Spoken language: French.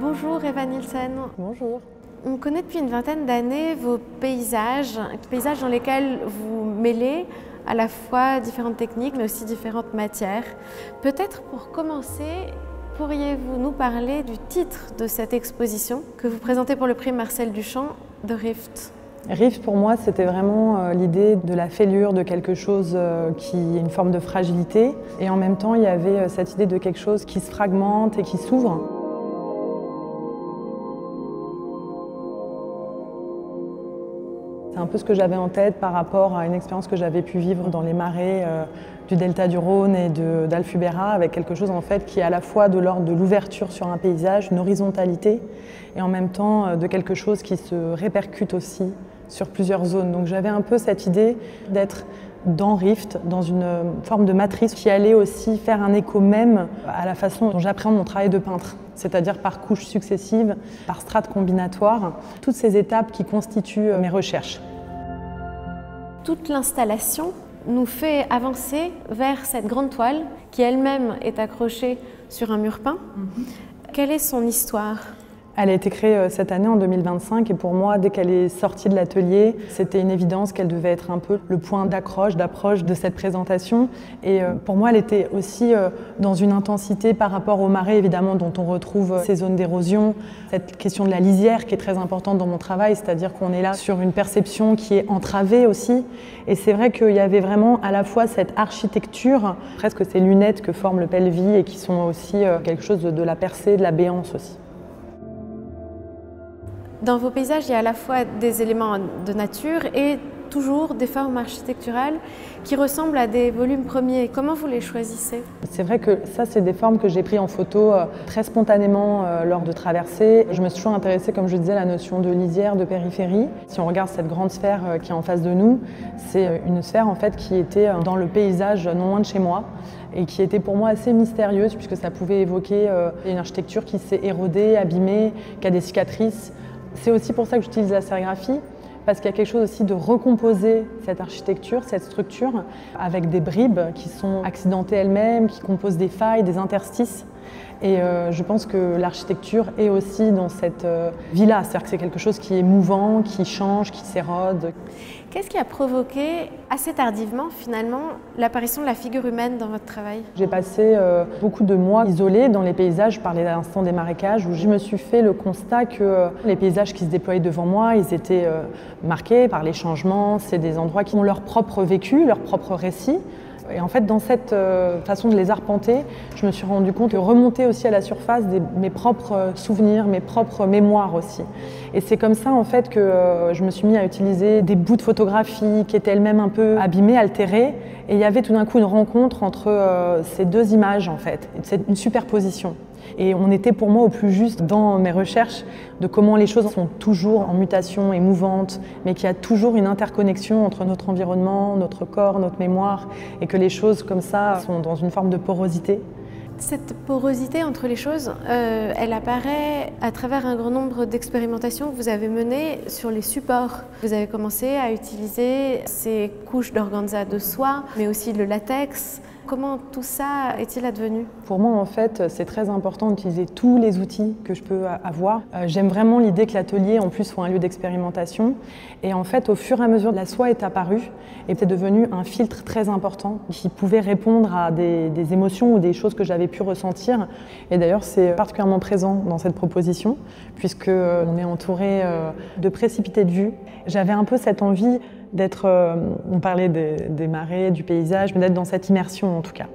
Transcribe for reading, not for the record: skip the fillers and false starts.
Bonjour Eva Nielsen. Bonjour. On connaît depuis une vingtaine d'années vos paysages dans lesquels vous mêlez à la fois différentes techniques mais aussi différentes matières. Peut-être pour commencer, pourriez-vous nous parler du titre de cette exposition que vous présentez pour le prix Marcel Duchamp, The Rift? Rift, pour moi, c'était vraiment l'idée de la fêlure, de quelque chose qui est une forme de fragilité. Et en même temps, il y avait cette idée de quelque chose qui se fragmente et qui s'ouvre. C'est un peu ce que j'avais en tête par rapport à une expérience que j'avais pu vivre dans les marais du delta du Rhône et d'Alfubera, avec quelque chose en fait qui est à la fois de l'ordre de l'ouverture sur un paysage, une horizontalité, et en même temps de quelque chose qui se répercute aussi sur plusieurs zones. Donc j'avais un peu cette idée d'être dans Rift, dans une forme de matrice qui allait aussi faire un écho même à la façon dont j'appréhende mon travail de peintre, c'est-à-dire par couches successives, par strates combinatoires, toutes ces étapes qui constituent mes recherches. Toute l'installation nous fait avancer vers cette grande toile qui elle-même est accrochée sur un mur peint. Quelle est son histoire ? Elle a été créée cette année en 2025 et pour moi, dès qu'elle est sortie de l'atelier, c'était une évidence qu'elle devait être un peu le point d'approche de cette présentation. Et pour moi, elle était aussi dans une intensité par rapport aux marais, évidemment, dont on retrouve ces zones d'érosion, cette question de la lisière qui est très importante dans mon travail, c'est-à-dire qu'on est là sur une perception qui est entravée aussi. Et c'est vrai qu'il y avait vraiment à la fois cette architecture, presque ces lunettes que forme le pelvis et qui sont aussi quelque chose de la percée, de la béance aussi. Dans vos paysages, il y a à la fois des éléments de nature et toujours des formes architecturales qui ressemblent à des volumes premiers. Comment vous les choisissez? C'est vrai que ça, c'est des formes que j'ai prises en photo très spontanément lors de traversées. Je me suis toujours intéressée, comme je disais, à la notion de lisière, de périphérie. Si on regarde cette grande sphère qui est en face de nous, c'est une sphère en fait qui était dans le paysage non loin de chez moi et qui était pour moi assez mystérieuse puisque ça pouvait évoquer une architecture qui s'est érodée, abîmée, qui a des cicatrices. C'est aussi pour ça que j'utilise la sérigraphie, parce qu'il y a quelque chose aussi de recomposer cette architecture, cette structure, avec des bribes qui sont accidentées elles-mêmes, qui composent des failles, des interstices. Et je pense que l'architecture est aussi dans cette vie-là, c'est-à-dire que c'est quelque chose qui est mouvant, qui change, qui s'érode. Qu'est-ce qui a provoqué, assez tardivement finalement, l'apparition de la figure humaine dans votre travail? J'ai passé beaucoup de mois isolés dans les paysages, je parlais à l'instant des marécages, où je me suis fait le constat que les paysages qui se déployaient devant moi, ils étaient marqués par les changements, c'est des endroits qui ont leur propre vécu, leur propre récit. Et en fait, dans cette façon de les arpenter, je me suis rendu compte de remonter aussi à la surface mes propres souvenirs, mes propres mémoires aussi. Et c'est comme ça en fait que je me suis mis à utiliser des bouts de photographie qui étaient elles-mêmes un peu abîmées, altérées. Et il y avait tout d'un coup une rencontre entre ces deux images en fait, une superposition. Et on était pour moi au plus juste dans mes recherches de comment les choses sont toujours en mutation et mouvantes, mais qu'il y a toujours une interconnexion entre notre environnement, notre corps, notre mémoire, et que les choses comme ça sont dans une forme de porosité. Cette porosité entre les choses, elle apparaît à travers un grand nombre d'expérimentations que vous avez menées sur les supports. Vous avez commencé à utiliser ces couches d'organza de soie, mais aussi le latex. Comment tout ça est-il advenu? Pour moi, en fait, c'est très important d'utiliser tous les outils que je peux avoir. J'aime vraiment l'idée que l'atelier, en plus, soit un lieu d'expérimentation. Et en fait, au fur et à mesure, la soie est apparue et c'est devenu un filtre très important qui pouvait répondre à des émotions ou des choses que j'avais pu ressentir. Et d'ailleurs, c'est particulièrement présent dans cette proposition, puisqu'on est entouré de précipités de vue. J'avais un peu cette envie d'être, on parlait des marais, du paysage, mais d'être dans cette immersion en tout cas.